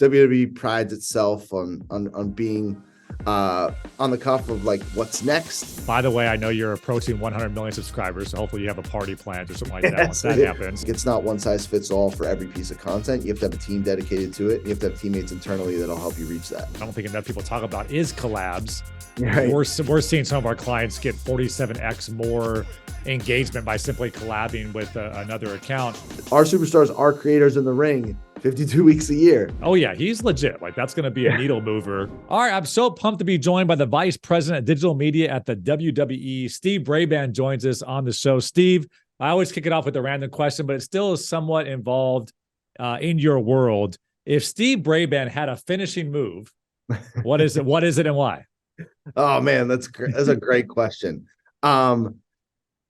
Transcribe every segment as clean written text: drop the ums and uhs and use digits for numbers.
WWE prides itself on being on the cuff of like what's next. By the way, I know you're approaching 100 million subscribers, so hopefully you have a party planned or something like that once that happens. It's not one size fits all for every piece of content. You have to have a team dedicated to it. You have to have teammates internally that'll help you reach that. I don't think enough people talk about is collabs. Right. We're seeing some of our clients get 47x more engagement by simply collabing with another account. Our superstars are creators in the ring 52 weeks a year. Oh yeah, he's legit. Like that's going to be a needle mover. All right, I'm so pumped to be joined by the Vice President of Digital Media at the WWE. Steve Braband joins us on the show. Steve, I always kick it off with a random question, but it still is somewhat involved in your world. If Steve Braband had a finishing move, what is it? What is it and why? Oh man, that's a great question.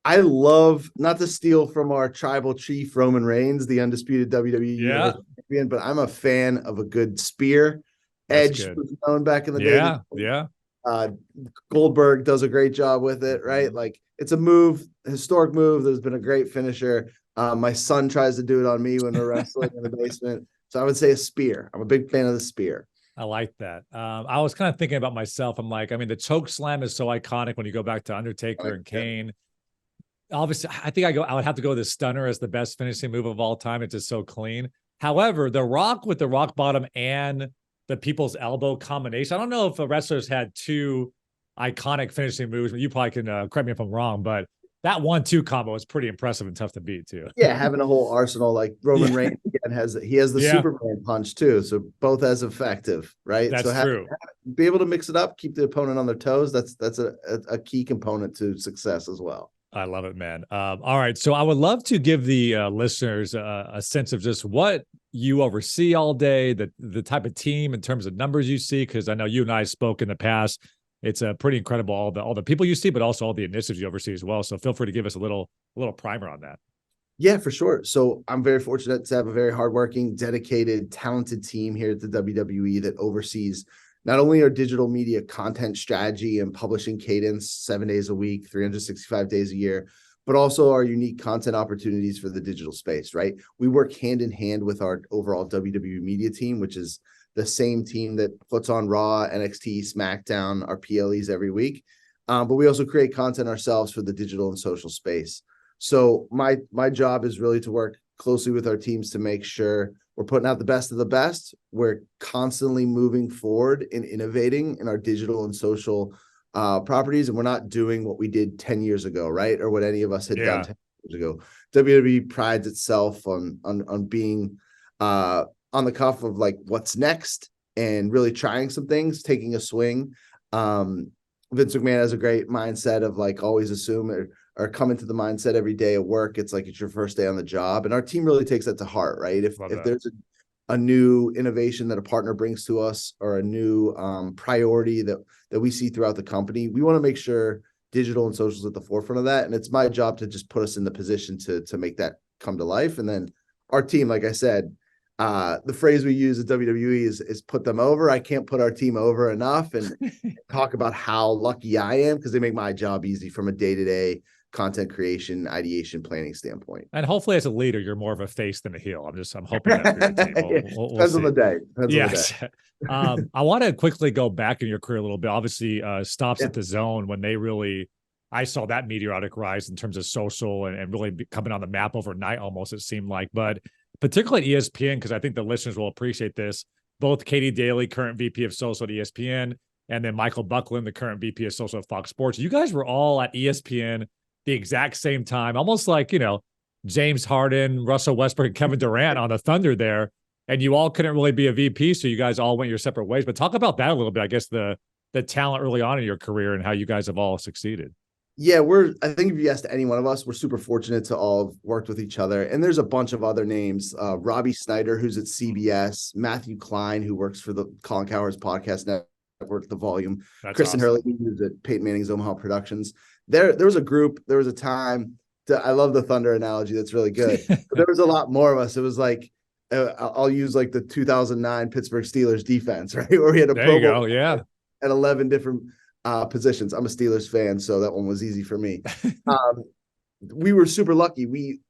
I love, not to steal from our tribal chief Roman Reigns, the undisputed WWE champion, but I'm a fan of a good spear. Edge was known back in the day. Yeah. Goldberg does a great job with it, right? Like it's a move, historic move. There's been a great finisher. My son tries to do it on me when we're wrestling in the basement. So I would say a spear. I'm a big fan of the spear. I like that. I was kind of thinking about myself. I'm like, I mean, the choke slam is so iconic when you go back to Undertaker and Kane. Obviously, I think I would have to go with the stunner as the best finishing move of all time. It's just so clean. However, the Rock with the rock bottom and the people's elbow combination. I don't know if the wrestlers had two iconic finishing moves, but you probably can correct me if I'm wrong, but that 1-2 combo is pretty impressive and tough to beat too. Yeah, having a whole arsenal like Roman Reigns again has the Superman punch too, so both as effective, right? That's true. Be able to mix it up, keep the opponent on their toes. That's a key component to success as well. I love it, man. All right, so I would love to give the listeners a sense of just what you oversee all day, the type of team in terms of numbers you see, because I know you and I spoke in the past. It's pretty incredible, all the people you see, but also all the initiatives you oversee as well. So feel free to give us a little primer on that. Yeah, for sure. So I'm very fortunate to have a very hardworking, dedicated, talented team here at the WWE that oversees not only our digital media content strategy and publishing cadence 7 days a week, 365 days a year, but also our unique content opportunities for the digital space, right? We work hand in hand with our overall WWE media team, which is the same team that puts on Raw, NXT, SmackDown, our PLEs every week. But we also create content ourselves for the digital and social space. So my job is really to work closely with our teams to make sure we're putting out the best of the best. We're constantly moving forward and innovating in our digital and social properties. And we're not doing what we did 10 years ago, right? Or what any of us had done 10 years ago. WWE prides itself on being on the cuff of like what's next and really trying some things, taking a swing. Vince McMahon has a great mindset of like always assume or come into the mindset every day at work. It's like it's your first day on the job. And our team really takes that to heart, right? If there's a new innovation that a partner brings to us or a new priority that we see throughout the company, we want to make sure digital and social is at the forefront of that. And it's my job to just put us in the position to make that come to life. And then our team, like I said, the phrase we use at WWE is put them over. I can't put our team over enough and talk about how lucky I am because they make my job easy from a day-to-day content creation, ideation, planning standpoint. And hopefully as a leader, you're more of a face than a heel. I'm hoping that for your team. Depends on the day. I want to quickly go back in your career a little bit. Obviously, stops at the Zone when they really, I saw that meteoric rise in terms of social and really coming on the map overnight almost, it seemed like. But particularly at ESPN, because I think the listeners will appreciate this, both Katie Daly, current VP of social at ESPN, and then Michael Buckland, the current VP of social at Fox Sports. You guys were all at ESPN the exact same time, almost like, James Harden, Russell Westbrook, and Kevin Durant on the Thunder there, and you all couldn't really be a VP, so you guys all went your separate ways. But talk about that a little bit, I guess, the talent early on in your career and how you guys have all succeeded. Yeah, I think if you asked any one of us, we're super fortunate to all have worked with each other. And there's a bunch of other names. Robbie Snyder, who's at CBS, Matthew Klein, who works for the Colin Cowherd's podcast network, The Volume, Kristen Hurley, who's at Peyton Manning's Omaha Productions. There was a group, there was a time, I love the Thunder analogy, that's really good. But there was a lot more of us. It was like, I'll use like the 2009 Pittsburgh Steelers defense, right? Where we had a Pro Bowl at 11 different positions. I'm a Steelers fan, so that one was easy for me. We were super lucky.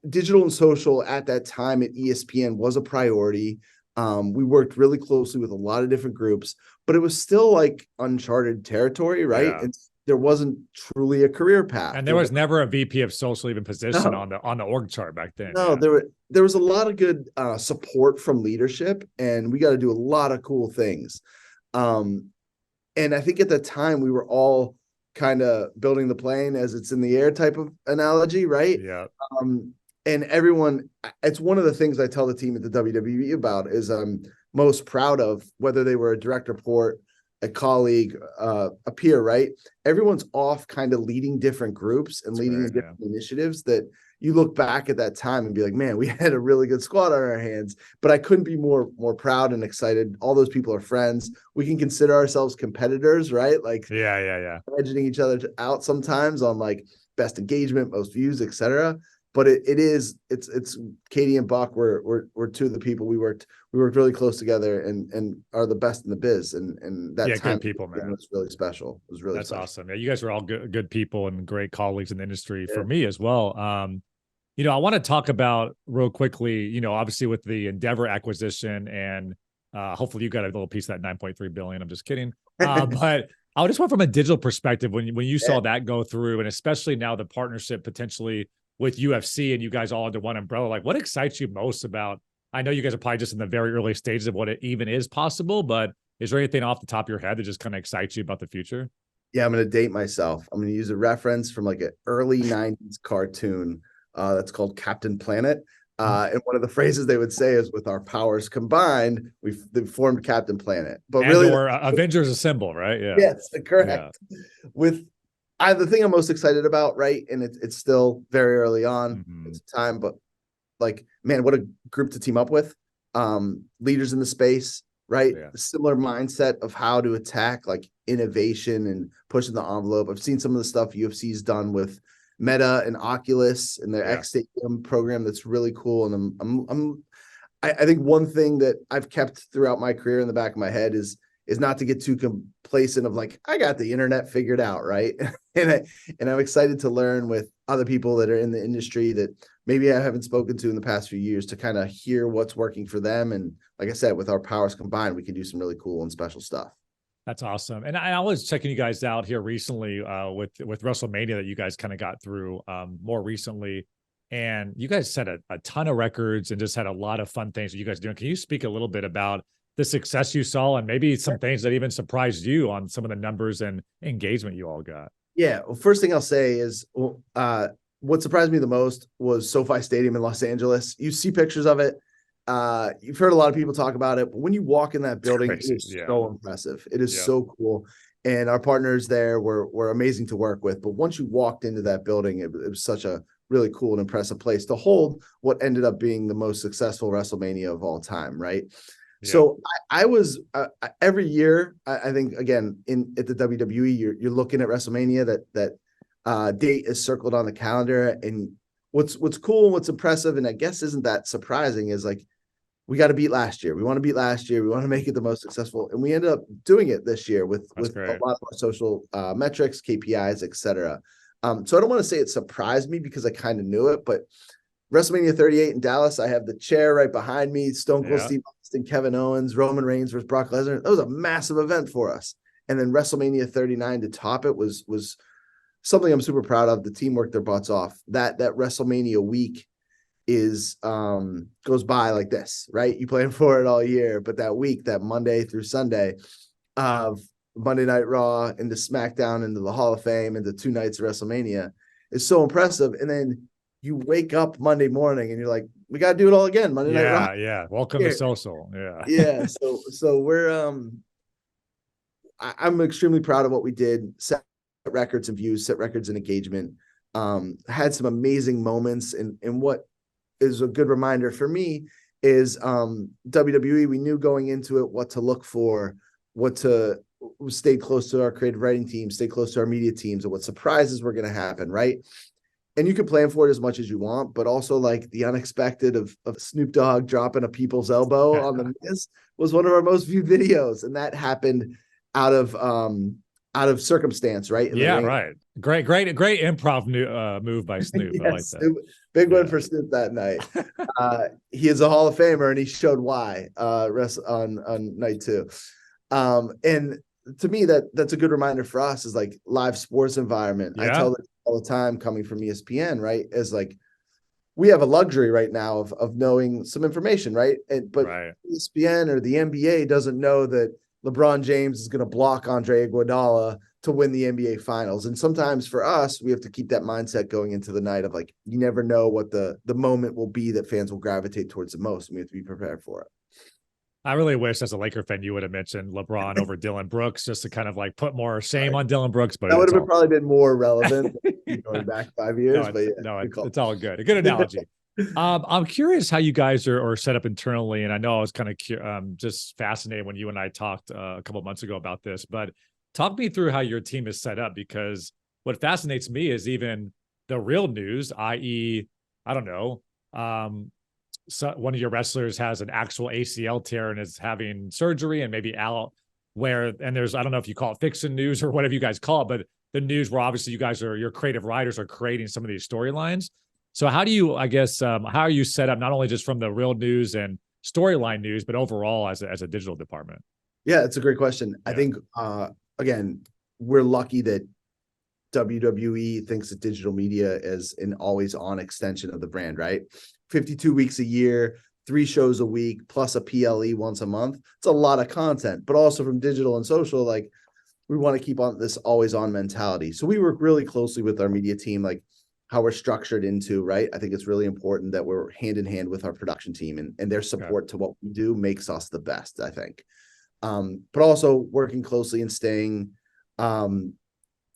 Digital and social at that time at ESPN was a priority. We worked really closely with a lot of different groups, but it was still like uncharted territory, right? Yeah. And there wasn't truly a career path. And there was never a VP of social even position No. on the org chart back then. No, there was a lot of good support from leadership, and we got to do a lot of cool things. And I think at the time we were all kind of building the plane as it's in the air type of analogy, right? Yeah. And everyone, it's one of the things I tell the team at the WWE about is I'm most proud of, whether they were a direct report, a colleague, a peer, right? Everyone's off kind of leading different groups and leading different initiatives that you look back at that time and be like, man, we had a really good squad on our hands. But I couldn't be more proud and excited. All those people are friends. We can consider ourselves competitors, right? Like, edging each other out sometimes on like best engagement, most views, etc. But it's Katie and Buck. We're two of the people we worked really close together and are the best in the biz. And that time, good people, man, was really special. It was really that's special. awesome. Yeah, you guys are all good people and great colleagues in the industry for me as well. I want to talk about real quickly, obviously with the Endeavor acquisition and hopefully you got a little piece of that 9.3 billion. I'm just kidding. But I just want from a digital perspective, when you saw that go through, and especially now the partnership potentially with UFC and you guys all under one umbrella, like what excites you most about, I know you guys are probably just in the very early stages of what it even is possible, but is there anything off the top of your head that just kind of excites you about the future? Yeah, I'm going to date myself. I'm going to use a reference from like an early 90s cartoon that's called Captain Planet. And one of the phrases they would say is, with our powers combined, we've formed Captain Planet. But really, or Avengers Assemble, right? Yeah. Yes, correct. Yeah. The thing I'm most excited about, right? And it's still very early on. It's time, but like, man, what a group to team up with. Leaders in the space, right? Yeah. Similar mindset of how to attack like innovation and pushing the envelope. I've seen some of the stuff UFC's done with Meta and Oculus and their X Stadium program that's really cool. And I think one thing that I've kept throughout my career in the back of my head is not to get too complacent of like, I got the internet figured out, right? and I'm excited to learn with other people that are in the industry that maybe I haven't spoken to in the past few years to kind of hear what's working for them. And like I said, with our powers combined, we can do some really cool and special stuff. That's awesome. And I was checking you guys out here recently with Wrestlemania that you guys kind of got through more recently. And you guys set a ton of records and just had a lot of fun things that you guys are doing. Can you speak a little bit about the success you saw and maybe some things that even surprised you on some of the numbers and engagement you all got? Yeah. Well, first thing I'll say is what surprised me the most was SoFi Stadium in Los Angeles. You see pictures of it. You've heard a lot of people talk about it, but when you walk in that building, it is so impressive. It is so cool. And our partners there were amazing to work with. But once you walked into that building, it was such a really cool and impressive place to hold what ended up being the most successful WrestleMania of all time, right? Yeah. So I was every year, I think, again, at the WWE, you're looking at WrestleMania, that date is circled on the calendar. And what's cool and what's impressive, and I guess isn't that surprising, is like, we got to beat last year. We want to beat last year. We want to make it the most successful. And we ended up doing it this year with a lot of our social metrics, KPIs, etc. So I don't want to say it surprised me because I kind of knew it, but WrestleMania 38 in Dallas, I have the chair right behind me. Stone Cold Steve Austin, Kevin Owens, Roman Reigns versus Brock Lesnar. That was a massive event for us. And then WrestleMania 39 to top it was something I'm super proud of. The team worked their butts off. That WrestleMania week is goes by like this, right? You plan for it all year, but that week, that Monday through Sunday of Monday Night Raw into SmackDown into the Hall of Fame into 2 nights of WrestleMania is so impressive. And then you wake up Monday morning and you're like, we got to do it all again. Monday Night Raw. Yeah. Welcome to social. Yeah. Yeah. So we're, I'm extremely proud of what we did. Set records and views, set records and engagement. Had some amazing moments. And what is a good reminder for me is WWE, we knew going into it what to look for, stay close to our creative writing team, stay close to our media teams, and what surprises were going to happen, right? And you can plan for it as much as you want, but also like the unexpected of Snoop Dogg dropping a people's elbow on the Miz was one of our most viewed videos. And that happened out of out of circumstance, right? In the Yeah, ring. right. Great improv move by Snoop. I like that. Snoop, big win Yeah. for Snoop that night. He is a Hall of Famer, and he showed why on night 2. And to me, that's a good reminder for us, is like live sports environment. I tell this all the time, coming from ESPN, right? Is like, we have a luxury right now of knowing some information, right? But ESPN or the NBA doesn't know that LeBron James is going to block Andre Iguodala to win the NBA finals. And sometimes for us, we have to keep that mindset going into the night of like, you never know what the moment will be that fans will gravitate towards the most. And we have to be prepared for it. I really wish, as a Laker fan, you would have mentioned LeBron over Dylan Brooks, just to kind of like put more shame on Dylan Brooks. But that would have probably been more relevant going back 5 years. It's all good. A good analogy. I'm curious how you guys are set up internally, and I know I was kind of just fascinated when you and I talked a couple of months ago about this. But talk me through how your team is set up, because what fascinates me is even the real news, i.e., I don't know. So one of your wrestlers has an actual ACL tear and is having surgery and maybe out, and there's, I don't know if you call it fiction news or whatever you guys call it, but the news where obviously your creative writers are creating some of these storylines. So how do you, I guess, how are you set up, not only just from the real news and storyline news, but overall as a digital department? Yeah, it's a great question. Yeah. I think, again, we're lucky that WWE thinks of digital media as an always on extension of the brand, right? 52 weeks a year, 3 shows a week, plus a PLE once a month. It's a lot of content, but also from digital and social, like, we want to keep on this always on mentality. So we work really closely with our media team, like how we're structured into, right? I think it's really important that we're hand in hand with our production team, and their support to what we do makes us the best, I think. But also working closely and staying hand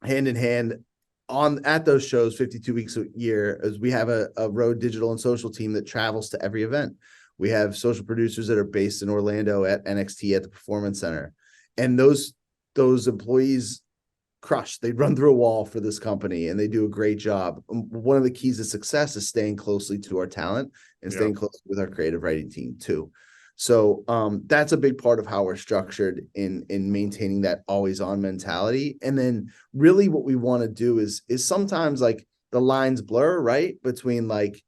in hand at those shows 52 weeks a year, as we have a road digital and social team that travels to every event. We have social producers that are based in Orlando at NXT at the Performance Center. And those employees crush. They run through a wall for this company, and they do a great job. One of the keys to success is staying closely to our talent and staying close with our creative writing team too. So that's a big part of how we're structured in maintaining that always on mentality. And then really what we want to do is sometimes like the lines blur, right? Between like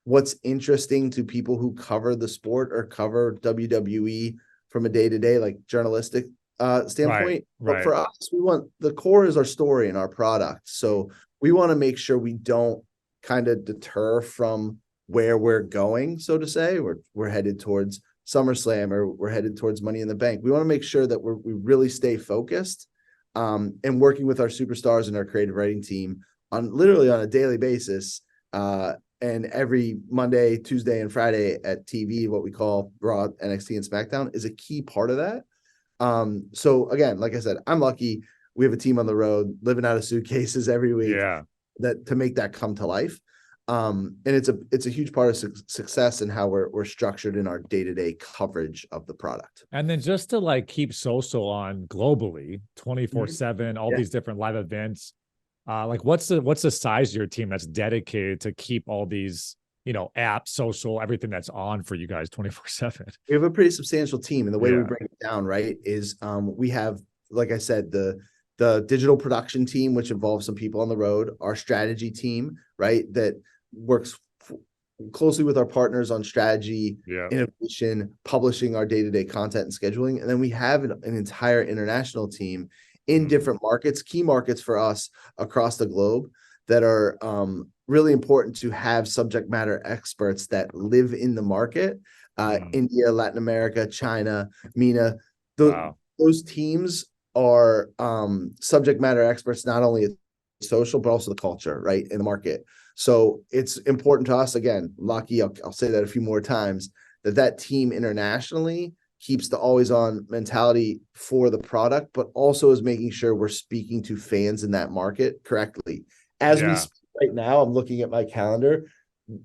what's interesting to people who cover the sport or cover WWE from a day-to-day, like journalistic standpoint. But for us, we want, the core is our story and our product. So we want to make sure we don't kind of deter from where we're going, so to say. We're headed towards SummerSlam, or we're headed towards Money in the Bank. We want to make sure that we really stay focused, and working with our superstars and our creative writing team literally on a daily basis. And every Monday, Tuesday, and Friday at TV, what we call Raw, NXT, and SmackDown is a key part of that. So again, like I said, I'm lucky. We have a team on the road living out of suitcases every week that to make that come to life. And it's a huge part of success in how we're structured in our day-to-day coverage of the product. And then just to like keep social on globally 24/7, all these different live events, like what's the size of your team that's dedicated to keep all these, apps, social, everything that's on for you guys 24/7? We have a pretty substantial team, and the way we break it down, right, is we have, like I said, the digital production team, which involves some people on the road, our strategy team, right, that works closely with our partners on strategy, innovation, publishing our day-to-day content and scheduling. And then we have an entire international team in different markets, key markets for us across the globe, that are really important to have subject matter experts that live in the market. India, Latin America, China, MENA, those teams are subject matter experts, not only at social, but also the culture, right, in the market. So it's important to us, again, lucky, I'll say that a few more times, that team internationally keeps the always on mentality for the product, but also is making sure we're speaking to fans in that market correctly. As we speak right now, I'm looking at my calendar.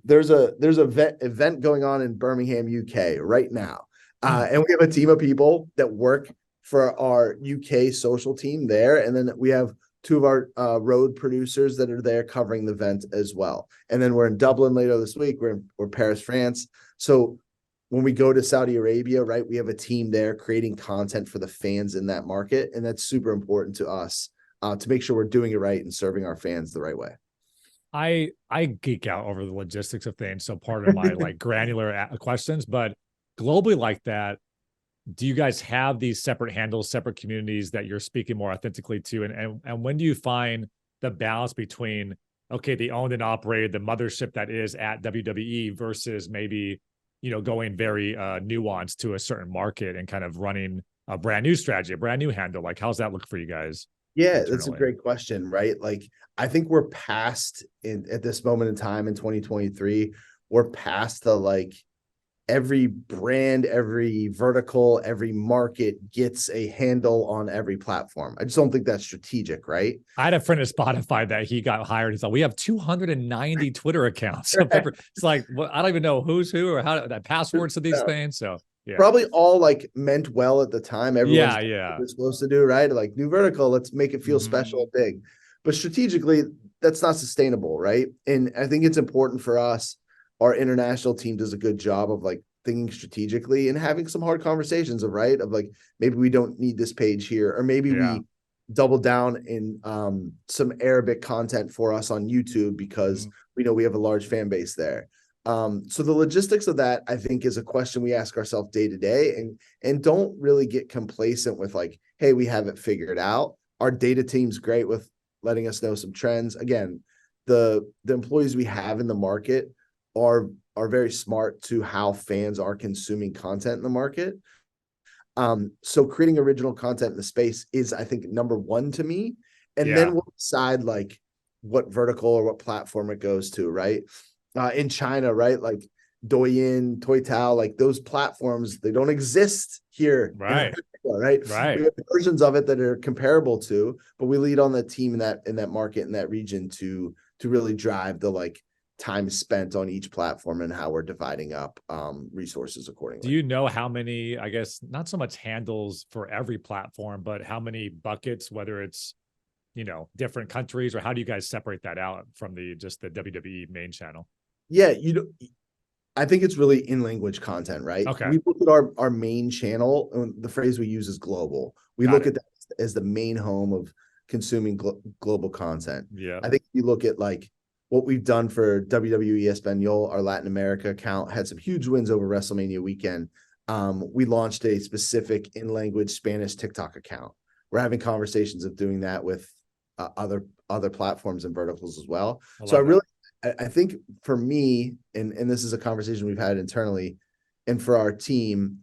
There's a event going on in Birmingham, UK right now. And we have a team of people that work for our UK social team there. And then we have 2 of our road producers that are there covering the event as well. And then we're in Dublin later this week. We're Paris, France. So when we go to Saudi Arabia, right, we have a team there creating content for the fans in that market. And that's super important to us to make sure we're doing it right and serving our fans the right way. I geek out over the logistics of things. So part of my like granular questions, but globally like that, do you guys have these separate handles, separate communities that you're speaking more authentically to? And when do you find the balance between, okay, the owned and operated, the mothership that is at WWE versus maybe, going very nuanced to a certain market and kind of running a brand new strategy, a brand new handle? Like, how's that look for you guys? Yeah, Internally? that's a great question, right? Like, I think we're past at this moment in time in 2023, we're past the like every brand, every vertical, every market gets a handle on every platform. I just don't think that's strategic, right? I had a friend at Spotify that he got hired. He's like, we have 290 Twitter accounts. It's like, well, I don't even know who's who or how that passwords to these things. So yeah, probably all like meant well at the time. Everyone's yeah. supposed to do, right? Like new vertical, let's make it feel special and big. But strategically, that's not sustainable, right? And I think it's important for us. Our international team does a good job of like thinking strategically and having some hard conversations of like maybe we don't need this page here, or maybe we double down in some Arabic content for us on YouTube because we know we have a large fan base there. So the logistics of that, I think, is a question we ask ourselves day to day, and don't really get complacent with like, hey, we have it figured out. Our data team's great with letting us know some trends. Again, the employees we have in the market are very smart to how fans are consuming content in the market. So creating original content in the space is, I think, number one to me. And then we'll decide like what vertical or what platform it goes to, right? In China, right? Like Douyin, Toutiao, like those platforms, they don't exist here. Right. Right. Right. We have versions of it that are comparable to, but we lead on the team in that market, in that region to really drive the like time spent on each platform and how we're dividing up resources accordingly. Do you know how many, I guess, not so much handles for every platform, but how many buckets, whether it's, different countries, or how do you guys separate that out from the WWE main channel? Yeah, I think it's really in language content, right? Okay. We look at our main channel, and the phrase we use is global. We look at that as the main home of consuming global content. Yeah. I think if you look at like what we've done for WWE Espanol, our Latin America account had some huge wins over WrestleMania weekend. We launched a specific in language Spanish TikTok account. We're having conversations of doing that with other platforms and verticals as well. I think for me, and this is a conversation we've had internally, and for our team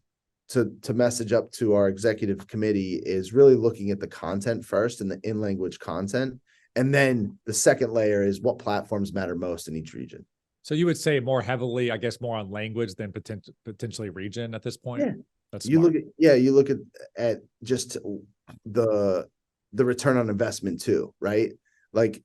to message up to our executive committee, is really looking at the content first and the in-language content. And then the second layer is what platforms matter most in each region. So you would say more heavily, I guess, more on language than potentially region at this point? Yeah. That's smart. You look at just the return on investment too, right? Like,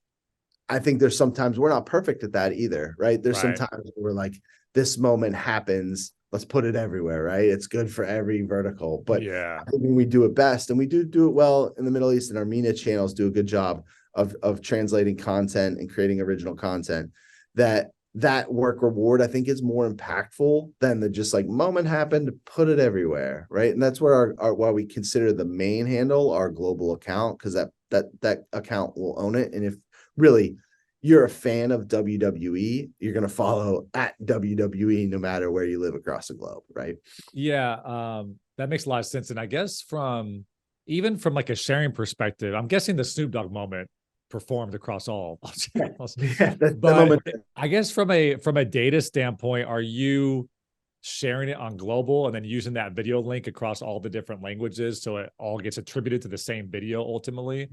I think there's sometimes we're not perfect at that either, right? There's some times where we're like, this moment happens, let's put it everywhere, right? It's good for every vertical. But I think when we do it best, and we do it well in the Middle East, and our MENA channels do a good job of translating content and creating original content, that work reward, I think, is more impactful than the just like moment happened, put it everywhere, right? And that's where our why we consider the main handle our global account, because that account will own it. And if really you're a fan of WWE, you're going to follow at WWE no matter where you live across the globe, right? Yeah, that makes a lot of sense. And I guess even from like a sharing perspective, I'm guessing the Snoop Dogg moment performed across all channels. But I guess from a data standpoint, are you sharing it on global and then using that video link across all the different languages so it all gets attributed to the same video ultimately?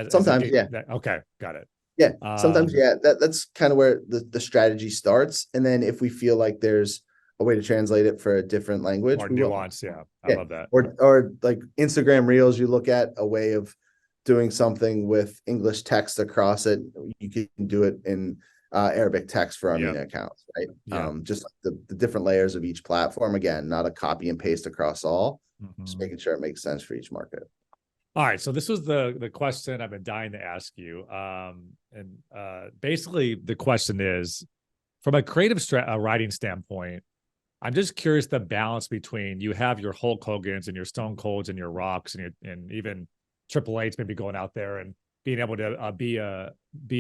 Sometimes, yeah. Okay, got it. Yeah, sometimes, yeah. That's kind of where the strategy starts. And then if we feel like there's a way to translate it for a different language, or nuance, I love that. Or like Instagram Reels, you look at a way of doing something with English text across it. You can do it in Arabic text for our MENA accounts, right? Just like the different layers of each platform. Again, not a copy and paste across all, just making sure it makes sense for each market. All right, so this was the question I've been dying to ask you. Basically the question is, from a creative writing standpoint, I'm just curious the balance between you have your Hulk Hogan's and your Stone Colds and your Rocks and even Triple H maybe going out there and being able to be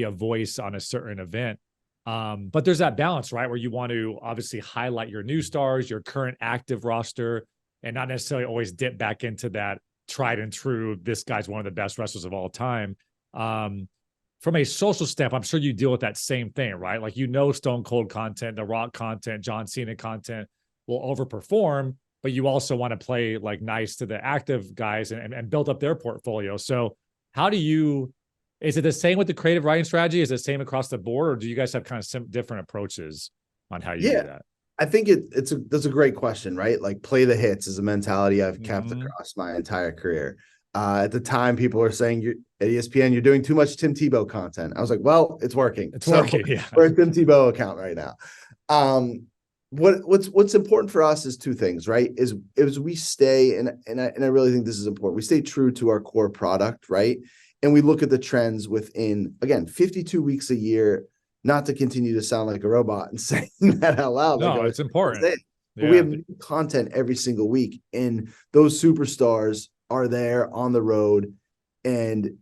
a voice on a certain event. But there's that balance, right? Where you want to obviously highlight your new stars, your current active roster, and not necessarily always dip back into that tried and true, this guy's one of the best wrestlers of all time. From a social standpoint, I'm sure you deal with that same thing, right? Like, Stone Cold content, The Rock content, John Cena content will overperform, but you also want to play like nice to the active guys and build up their portfolio. So how do you, is it the same with the creative writing strategy? Is it the same across the board, or do you guys have kind of different approaches on how you do that? I think that's a great question, right? Like, play the hits is a mentality I've kept across my entire career. At the time, people were saying, you're at ESPN, you're doing too much Tim Tebow content. I was like, well, it's working. It's working. Yeah. We're a Tim Tebow account right now. What's important for us is two things, right? Is we stay, and I really think this is important. We stay true to our core product, right? And we look at the trends within, again, 52 weeks a year, not to continue to sound like a robot and saying that out loud. No, it's important. But we have new content every single week, and those superstars are there on the road. And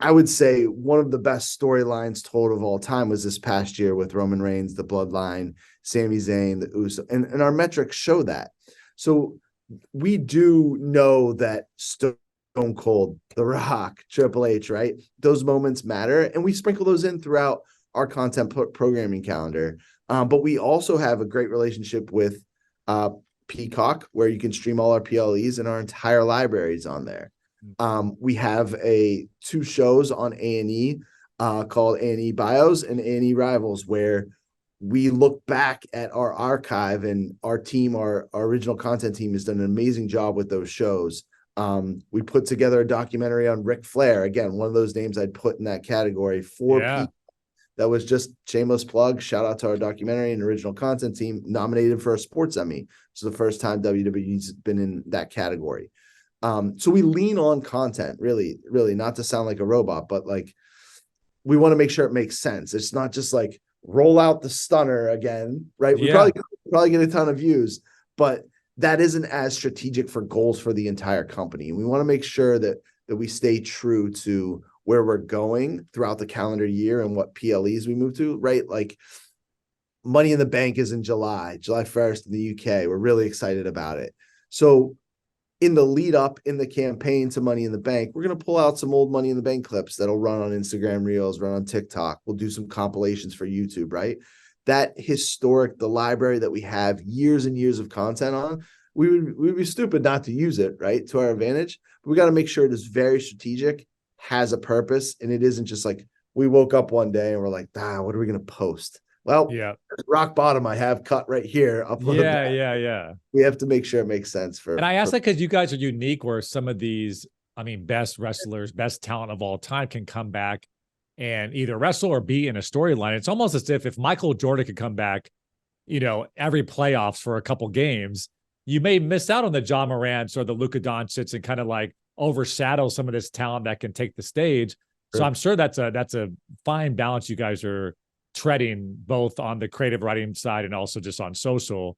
I would say one of the best storylines told of all time was this past year with Roman Reigns, the Bloodline, Sami Zayn, the Uso, and our metrics show that. So we do know that Stone Cold, The Rock, Triple H, right? Those moments matter, and we sprinkle those in throughout our content programming calendar. But we also have a great relationship with Peacock, where you can stream all our PLEs, and our entire library is on there. We have two shows on A&E called A&E Bios and A&E Rivals, where we look back at our archive, and our team, our original content team, has done an amazing job with those shows. We put together a documentary on Ric Flair, again, one of those names I'd put in that category for Peacock. That was just shameless plug. Shout out to our documentary and original content team, nominated for a sports Emmy. It's the first time WWE's been in that category. So we lean on content, really, not to sound like a robot, but like, we want to make sure it makes sense. It's not just like roll out the stunner again, right? We probably get a ton of views, but that isn't as strategic for goals for the entire company. We want to make sure that we stay true to where we're going throughout the calendar year and what PLEs we move to, right? Like, Money in the Bank is in July 1st in the UK. We're really excited about it. So in the lead up in the campaign to Money in the Bank, we're going to pull out some old Money in the Bank clips that'll run on Instagram Reels, run on TikTok. We'll do some compilations for YouTube, right? That historic, the library that we have years and years of content on, we'd be stupid not to use it, right, to our advantage. But we got to make sure it is very strategic, has a purpose, and it isn't just like we woke up one day and we're like, what are we going to post? Well, rock bottom I have cut right here. We have to make sure it makes sense for. And I ask that because you guys are unique, where some of these, best wrestlers, best talent of all time can come back and either wrestle or be in a storyline. It's almost as if Michael Jordan could come back, every playoffs for a couple games, you may miss out on the John Morants or the Luka Doncic and kind of like overshadow some of this talent that can take the stage. Sure. So I'm sure that's a fine balance you guys are treading, both on the creative writing side and also just on social.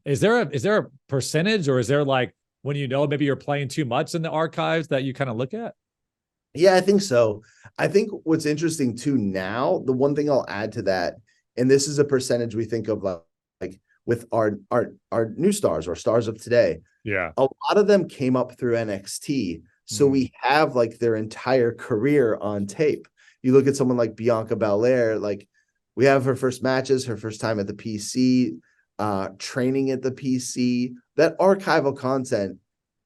Is there a percentage, or is there, like, when maybe you're playing too much in the archives that you kind of look at? Yeah, I think so. I think what's interesting too now, the one thing I'll add to that, and this is a percentage we think of like with our new stars or stars of today. Yeah. A lot of them came up through NXT. So we have like their entire career on tape. You look at someone like Bianca Belair, like, we have her first matches, her first time at the PC, training at the PC. That archival content,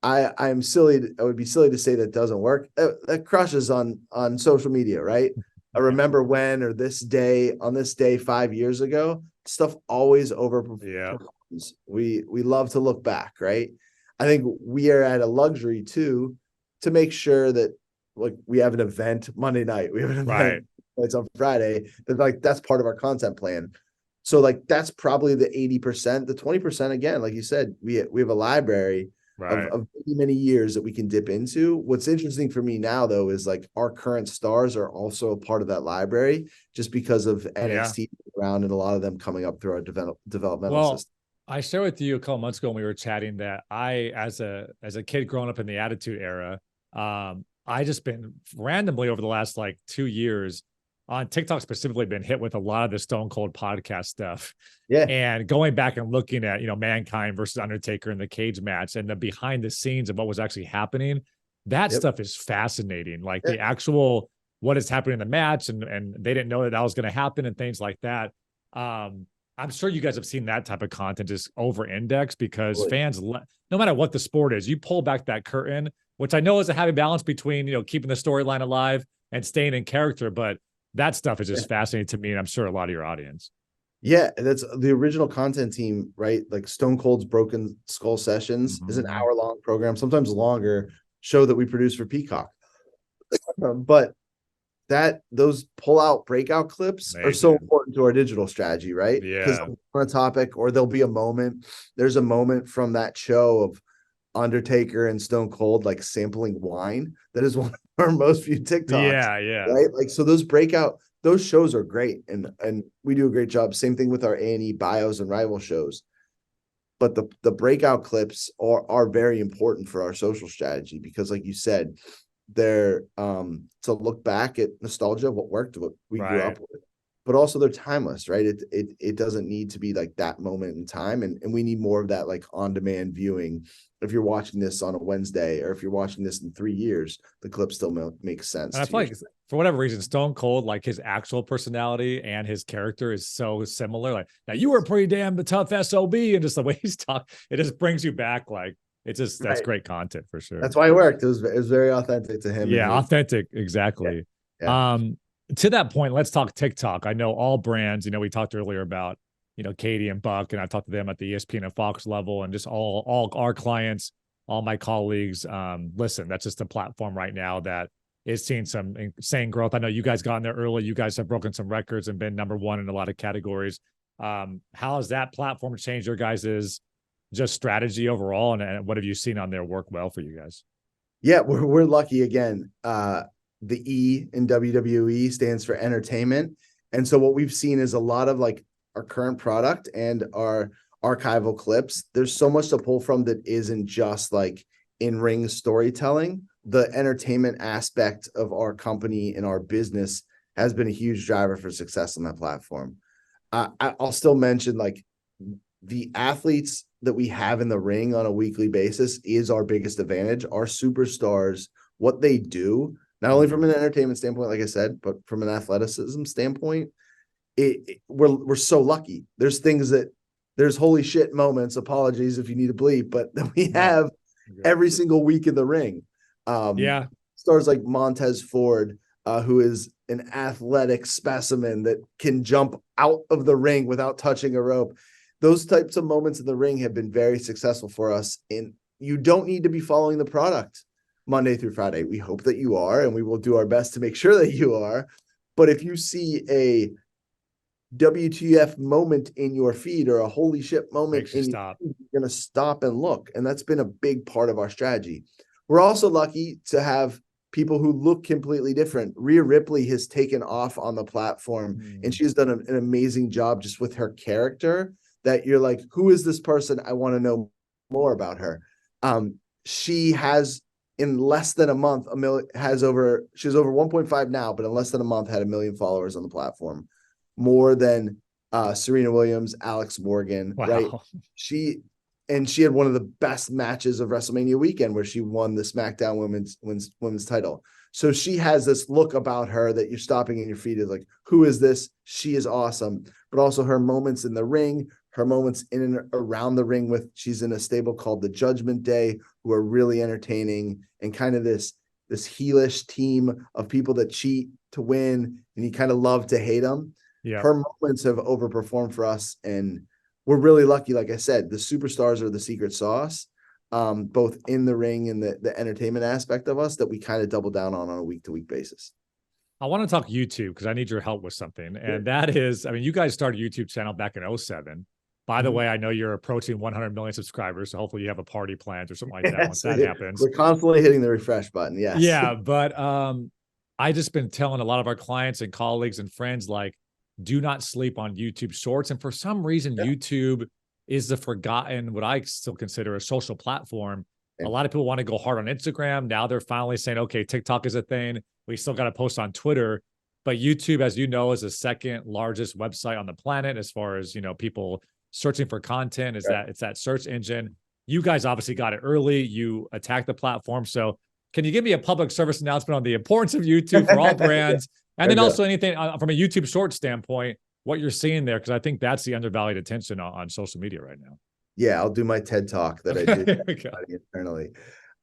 I would be silly to say that doesn't work. That crushes on social media, right? I remember when, or this day, on this day 5 years ago, stuff always overperforms. Yeah. We love to look back, right? I think we are at a luxury too, to make sure that, like, we have an event Monday night, we have an event it's on Friday, that's part of our content plan. So like, that's probably the 80%. The 20%, again, like you said, we have a library of many years that we can dip into. What's interesting for me now, though, is like, our current stars are also a part of that library, just because of NXT ground, and a lot of them coming up through our developmental Well, system. I shared with you a couple months ago when we were chatting that I, as a kid growing up in the Attitude Era, I just been randomly over the last like 2 years on TikTok specifically been hit with a lot of the Stone Cold podcast stuff. Yeah. And going back and looking at, Mankind versus Undertaker in the cage match and the behind the scenes of what was actually happening, that stuff is fascinating. Like the actual what is happening in the match, and they didn't know that was going to happen and things like that. I'm sure you guys have seen that type of content just over index because fans, no matter what the sport is, you pull back that curtain, which I know is a happy balance between, keeping the storyline alive and staying in character. But that stuff is just fascinating to me. And I'm sure a lot of your audience. Yeah. That's the original content team, right? Like Stone Cold's Broken Skull Sessions is an hour-long program, sometimes longer, show that we produce for Peacock. But those pull-out breakout clips are so important to our digital strategy, right? Because on a topic, or there'll be a moment. There's a moment from that show of Undertaker and Stone Cold like sampling wine. That is one of our most viewed TikToks. Yeah. Right. Like, so those shows are great, and we do a great job. Same thing with our A&E bios and rival shows. But the breakout clips are very important for our social strategy because, like you said, they're to look back at nostalgia, what worked, what we grew up with, but also they're timeless, right? It doesn't need to be like that moment in time, and we need more of that like on-demand viewing. If you're watching this on a Wednesday, or if you're watching this in 3 years, the clip still makes sense. And I feel like for whatever reason, Stone Cold, like his actual personality and his character is so similar. Like, now you were pretty damn tough SOB, and just the way he's talking, it just brings you back. Like, it's just that's great content for sure. That's why it worked. It was very authentic to him. Yeah, authentic, exactly. Yeah. To that point, let's talk TikTok. I know all brands. We talked earlier about Katie and Buck, and I talked to them at the ESPN and Fox level, and just all our clients, all my colleagues. Listen, that's just a platform right now that is seeing some insane growth. I know you guys got in there early. You guys have broken some records and been number one in a lot of categories. How has that platform changed your guys's just strategy overall, and what have you seen on there work well for you guys? Yeah, we're lucky again. The E in WWE stands for entertainment. And so what we've seen is a lot of like our current product and our archival clips. There's so much to pull from that isn't just like in-ring storytelling. The entertainment aspect of our company and our business has been a huge driver for success on that platform. I'll still mention like the athletes that we have in the ring on a weekly basis is our biggest advantage. Our superstars, what they do, not only from an entertainment standpoint, like I said, but from an athleticism standpoint, we're so lucky. There's holy shit moments, apologies if you need a bleep, but we have every single week in the ring. Stars like Montez Ford, who is an athletic specimen that can jump out of the ring without touching a rope. Those types of moments in the ring have been very successful for us. And you don't need to be following the product Monday through Friday. We hope that you are, and we will do our best to make sure that you are. But if you see a WTF moment in your feed or a holy shit moment in your feed, you're going to stop and look. And that's been a big part of our strategy. We're also lucky to have people who look completely different. Rhea Ripley has taken off on the platform, and she's done an amazing job just with her character that you're like, who is this person? I want to know more about her. She has, in less than a month, she's over 1.5 now, but in less than a month had 1 million followers on the platform, more than Serena Williams, Alex Morgan, right? She had one of the best matches of WrestleMania weekend where she won the SmackDown women's title. So she has this look about her that you're stopping in your feet is like, who is this? She is awesome. But also her moments in the ring, her moments in and around the ring she's in a stable called the Judgment Day, who are really entertaining, and kind of this heelish team of people that cheat to win, and you kind of love to hate them. Yeah. Her moments have overperformed for us, and we're really lucky. Like I said, the superstars are the secret sauce, both in the ring and the entertainment aspect of us that we kind of double down on a week-to-week basis. I want to talk YouTube because I need your help with something. And that is, you guys started a YouTube channel back in 2007. By the way, I know you're approaching 100 million subscribers, so hopefully you have a party planned or something like that once that happens. We're constantly hitting the refresh button, yes. Yeah, but I just been telling a lot of our clients and colleagues and friends, like, do not sleep on YouTube Shorts. And for some reason, YouTube is the forgotten, what I still consider a social platform. A lot of people want to go hard on Instagram. Now they're finally saying, okay, TikTok is a thing. We still got to post on Twitter. But YouTube, as you know, is the second largest website on the planet as far as, people searching for content. It's that search engine. You guys obviously got it early. You attacked the platform. So can you give me a public service announcement on the importance of YouTube for all brands? And then also anything from a YouTube short standpoint, what you're seeing there, because I think that's the undervalued attention on social media right now. Yeah, I'll do my TED talk that I did internally.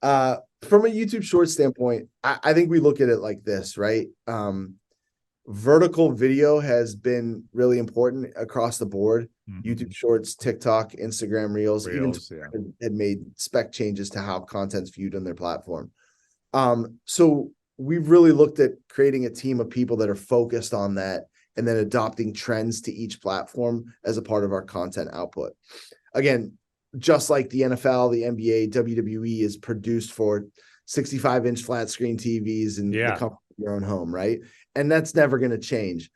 From a YouTube short standpoint, I think we look at it like this, right? Vertical video has been really important across the board. YouTube Shorts, TikTok, Instagram Reels, even had made spec changes to how content's viewed on their platform. So we've really looked at creating a team of people that are focused on that and then adopting trends to each platform as a part of our content output. Again, just like the NFL, the NBA, WWE is produced for 65-inch flat screen TVs and the comfort of your own home, right? And that's never going to change.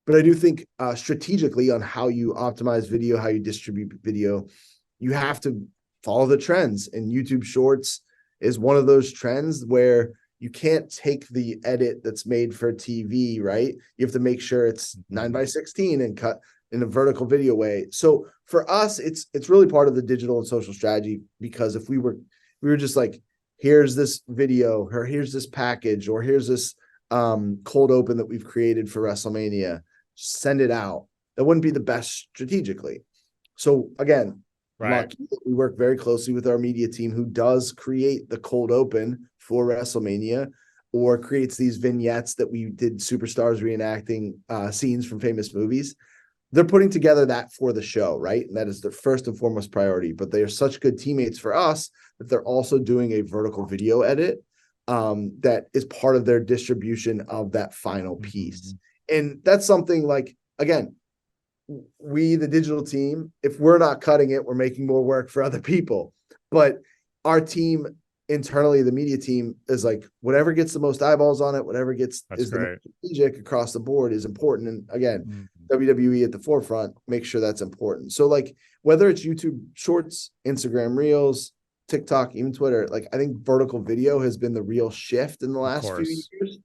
But I do think strategically on how you optimize video, how you distribute video, you have to follow the trends. And YouTube Shorts is one of those trends where you can't take the edit that's made for TV, right? You have to make sure it's 9:16 and cut in a vertical video way. So for us, it's really part of the digital and social strategy, because if we were just like, here's this video, or here's this package, or here's this cold open that we've created for WrestleMania, send it out. That wouldn't be the best strategically. So again, we work very closely with our media team who does create the cold open for WrestleMania, or creates these vignettes that we did superstars reenacting scenes from famous movies. They're putting together that for the show, right? And that is their first and foremost priority. But they are such good teammates for us that they're also doing a vertical video edit that is part of their distribution of that final piece. And that's something like, again, we, the digital team, if we're not cutting it, we're making more work for other people. But our team internally, the media team, is like, whatever gets the most eyeballs on it, whatever gets the most strategic across the board is important. And again, WWE at the forefront, make sure that's important. So like, whether it's YouTube Shorts, Instagram Reels, TikTok, even Twitter, like I think vertical video has been the real shift in the last few years.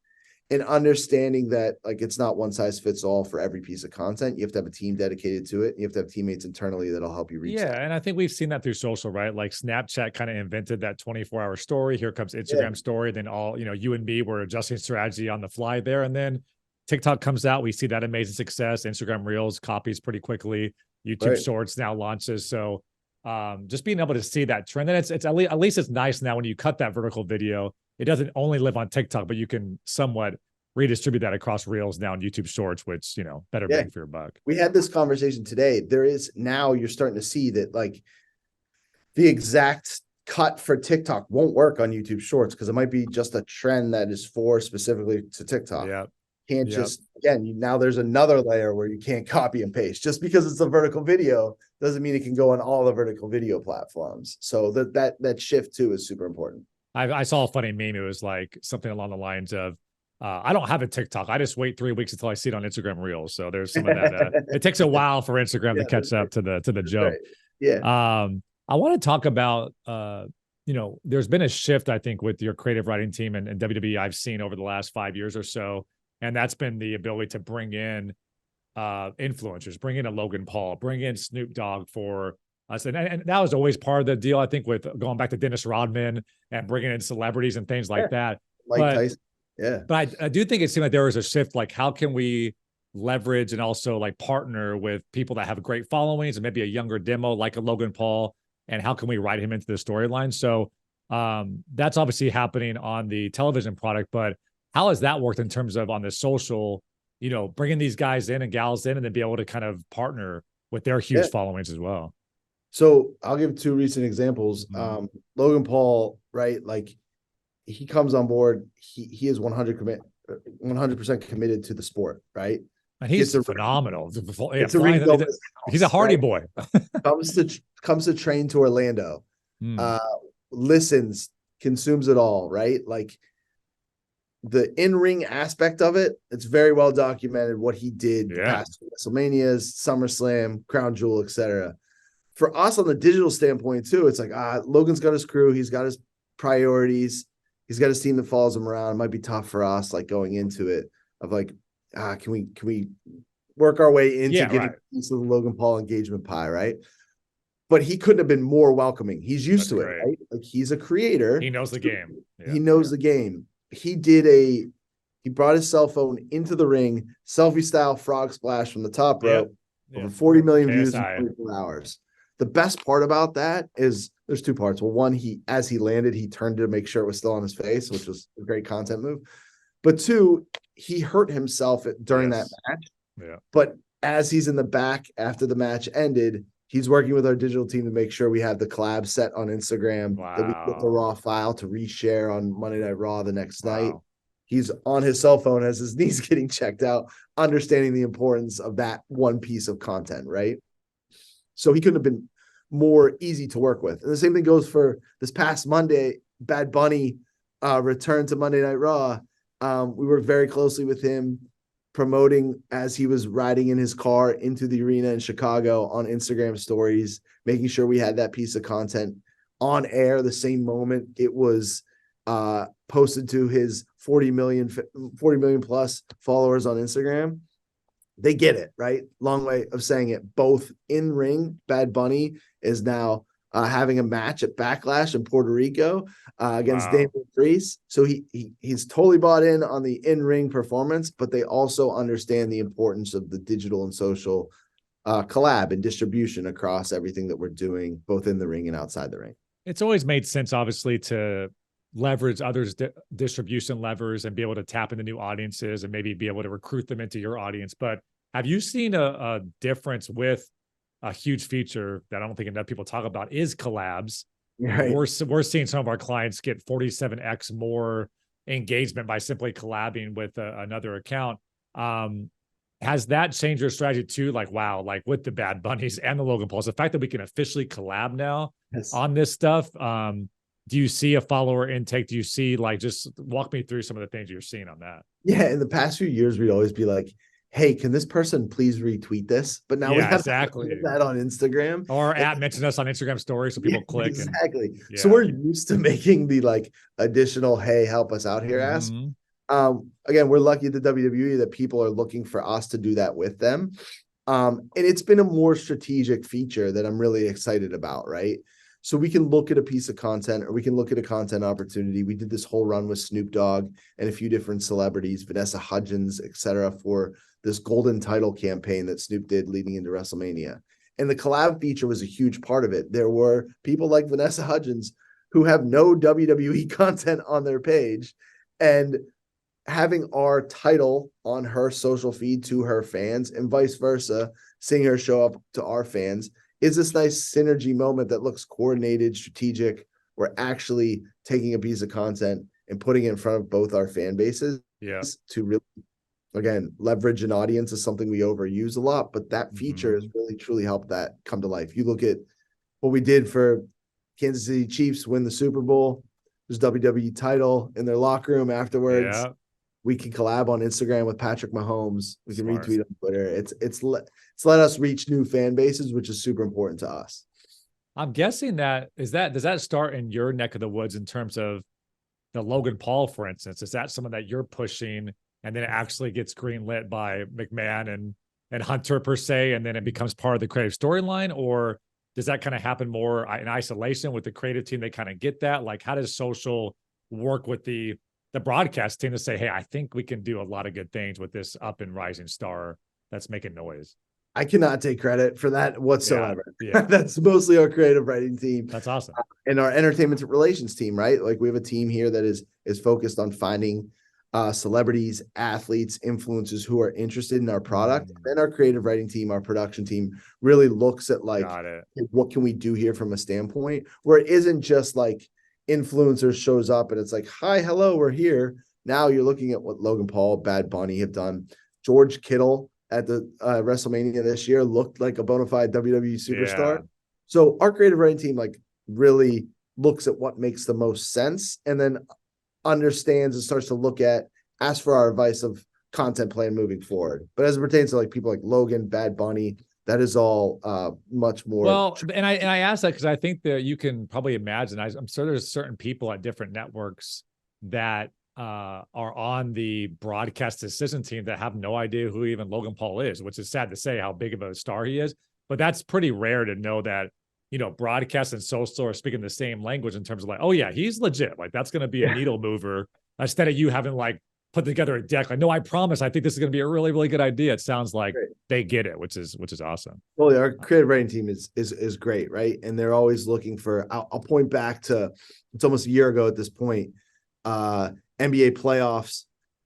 And understanding that like it's not one size fits all for every piece of content. You have to have a team dedicated to it. You have to have teammates internally that'll help you reach that. And I think we've seen that through social, right? Like Snapchat kind of invented that 24-hour story. Here comes Instagram story. Then all, you and me were adjusting strategy on the fly there. And then TikTok comes out. We see that amazing success. Instagram Reels copies pretty quickly. YouTube Shorts now launches. So just being able to see that trend. And it's at least it's nice now when you cut that vertical video, it doesn't only live on TikTok, but you can somewhat redistribute that across Reels now and YouTube Shorts, which, better bang for your buck. We had this conversation today. There is now, you're starting to see that like the exact cut for TikTok won't work on YouTube Shorts because it might be just a trend that is for specifically to TikTok. Can't just, again, now there's another layer where you can't copy and paste. Just because it's a vertical video doesn't mean it can go on all the vertical video platforms. So that shift too is super important. I saw a funny meme. It was like something along the lines of, I don't have a TikTok. I just wait 3 weeks until I see it on Instagram Reels. So there's some of that. It takes a while for Instagram to catch up to the joke. I want to talk about, there's been a shift, I think, with your creative writing team and WWE I've seen over the last 5 years or so. And that's been the ability to bring in influencers, bring in a Logan Paul, bring in Snoop Dogg for us. And that was always part of the deal, I think, with going back to Dennis Rodman and bringing in celebrities and things like that. Tyson. But I do think it seemed like there was a shift, like how can we leverage and also like partner with people that have great followings and maybe a younger demo like a Logan Paul, and how can we write him into the storyline? So that's obviously happening on the television product, but how has that worked in terms of on the social, bringing these guys in and gals in and then be able to kind of partner with their huge followings as well? So I'll give 2 recent examples. Logan Paul, right? Like he comes on board, he is 100% committed to the sport, right? And he's phenomenal. He's a Hardy boy. comes to train to Orlando, listens, consumes it all, right? Like the in-ring aspect of it, it's very well documented what he did the past WrestleManias, SummerSlam, Crown Jewel, etc. For us on the digital standpoint too, it's like, Logan's got his crew, he's got his priorities, he's got his team that follows him around. It might be tough for us, like going into it, of like, can we work our way into getting a piece of the Logan Paul engagement pie, right? But he couldn't have been more welcoming. He's used to it, right? Like, he's a creator. He knows the game. He knows the game. He brought his cell phone into the ring, selfie style frog splash from the top rope, over 40 million views in 24 hours. The best part about that is there's two parts. Well, one, as he landed, he turned to make sure it was still on his face, which was a great content move. But two, he hurt himself during that match. Yeah. But as he's in the back after the match ended, he's working with our digital team to make sure we have the collab set on Instagram, that we get the raw file to reshare on Monday Night Raw the next night. He's on his cell phone as his knees getting checked out, understanding the importance of that one piece of content, right? So he couldn't have been more easy to work with. And the same thing goes for this past Monday, Bad Bunny return to Monday Night Raw. We worked very closely with him, promoting as he was riding in his car into the arena in Chicago on Instagram stories, making sure we had that piece of content on air the same moment it was posted to his 40 million plus followers on Instagram. They get it, right? Long way of saying it. Both in ring, Bad Bunny is now having a match at Backlash in Puerto Rico against Damian Priest. So he's totally bought in on the in-ring performance, but they also understand the importance of the digital and social collab and distribution across everything that we're doing, both in the ring and outside the ring. It's always made sense, obviously, to leverage others' distribution levers and be able to tap into new audiences and maybe be able to recruit them into your audience. But have you seen a difference with a huge feature that I don't think enough people talk about is collabs? Right. We're seeing some of our clients get 47x more engagement by simply collabing with another account. Has that changed your strategy too? Like, wow, like with the Bad Bunnies and the Logan Pauls, the fact that we can officially collab now on this stuff. Do you see a follower intake? Do you see, like, just walk me through some of the things you're seeing on that? Yeah. In the past few years, we'd always be like, hey, can this person please retweet this? But now we have that on Instagram. Or mention us on Instagram stories so people click. Exactly. So we're used to making the like additional, hey, help us out here ask. Again, we're lucky at the WWE that people are looking for us to do that with them. And it's been a more strategic feature that I'm really excited about, right? So we can look at a piece of content, or we can look at a content opportunity. We did this whole run with Snoop Dogg and a few different celebrities, Vanessa Hudgens, etc., for this golden title campaign that Snoop did leading into WrestleMania. And the collab feature was a huge part of it. There were people like Vanessa Hudgens who have no WWE content on their page, and having our title on her social feed to her fans and vice versa, seeing her show up to our fans, is this nice synergy moment that looks coordinated, strategic. We're actually taking a piece of content and putting it in front of both our fan bases to really, again, leverage an audience is something we overuse a lot, but that feature has really, truly helped that come to life. You look at what we did for Kansas City Chiefs win the Super Bowl. There's WWE title in their locker room afterwards. Yeah. We can collab on Instagram with Patrick Mahomes. We can retweet on Twitter. It's let us reach new fan bases, which is super important to us. I'm guessing does that start in your neck of the woods in terms of the Logan Paul, for instance? Is that someone that you're pushing and then it actually gets greenlit by McMahon and Hunter per se, and then it becomes part of the creative storyline? Or does that kind of happen more in isolation with the creative team? They kind of get that? Like, how does social work with the broadcast team to say, hey, I think we can do a lot of good things with this up and rising star that's making noise? I cannot take credit for that whatsoever. Yeah. That's mostly our creative writing team. That's awesome. And our entertainment relations team, right? Like, we have a team here that is focused on finding celebrities, athletes, influencers who are interested in our product. And our creative writing team, our production team, really looks at like, what can we do here from a standpoint where it isn't just like influencers shows up and it's like, hi, hello, we're here. Now you're looking at what Logan Paul, Bad Bunny have done. George Kittle at the WrestleMania this year looked like a bona fide WWE superstar. Yeah. So our creative writing team like really looks at what makes the most sense and then understands and starts to look at ask for our advice of content plan moving forward. But as it pertains to like people like Logan, Bad Bunny, that is all much more. Well, and I asked that because I think that you can probably imagine. I'm sure there's certain people at different networks that are on the broadcast decision team that have no idea who even Logan Paul is, which is sad to say how big of a star he is. But that's pretty rare to know that, you know, broadcast and social are speaking the same language in terms of like, oh yeah, he's legit. Like that's going to be a needle mover instead of you having like put together a deck. Like, no, I promise. I think this is going to be a really, really good idea. It sounds like they get it, which is awesome. Well, our creative writing team is great, right? And they're always looking for. I'll point back to it's almost a year ago at this point. NBA playoffs.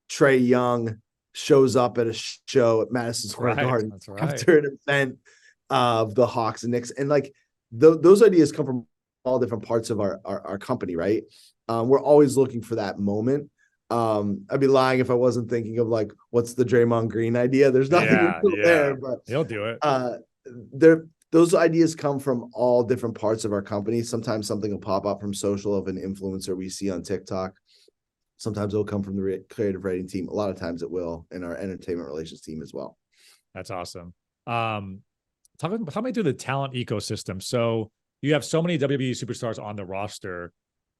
Trae Young shows up at a show at Madison Square Garden after an event of the Hawks and Knicks, and like those ideas come from all different parts of our company, right? We're always looking for that moment. I'd be lying if I wasn't thinking of like, what's the Draymond Green idea? There's nothing there, but he'll do it. Those ideas come from all different parts of our company. Sometimes something will pop up from social of an influencer we see on TikTok. Sometimes it'll come from the creative writing team. A lot of times it will in our entertainment relations team as well. That's awesome. Talk me through the talent ecosystem. So you have so many WWE superstars on the roster.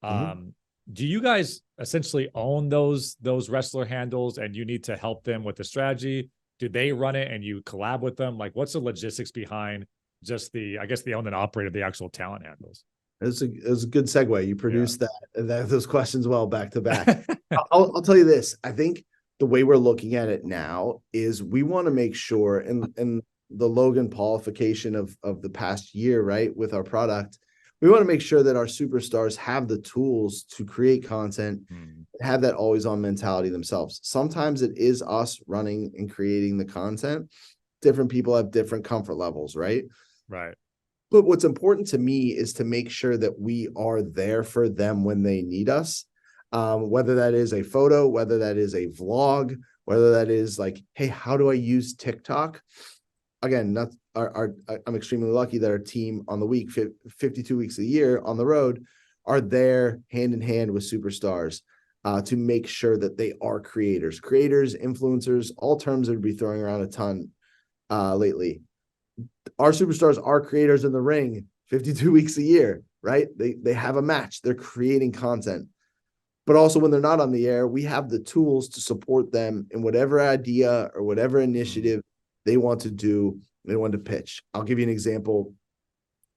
Do you guys essentially own those wrestler handles and you need to help them with the strategy? Do they run it and you collab with them? Like, what's the logistics behind just the own and operate of the actual talent handles? It was a good segue. You produced those questions well back to back. I'll tell you this. I think the way we're looking at it now is we want to make sure, and the Logan Paulification of the past year, right, with our product, we want to make sure that our superstars have the tools to create content, have that always on mentality themselves. Sometimes it is us running and creating the content. Different people have different comfort levels, right? Right. But what's important to me is to make sure that we are there for them when they need us, whether that is a photo, whether that is a vlog, whether that is like, hey, how do I use TikTok? Again, I'm extremely lucky that our team on the week, 52 weeks a year on the road, are there hand in hand with superstars to make sure that they are creators, influencers, all terms that would be throwing around a ton lately. Our superstars are creators in the ring 52 weeks a year, right? They have a match. They're creating content. But also when they're not on the air, we have the tools to support them in whatever idea or whatever initiative they want to do, they want to pitch. I'll give you an example.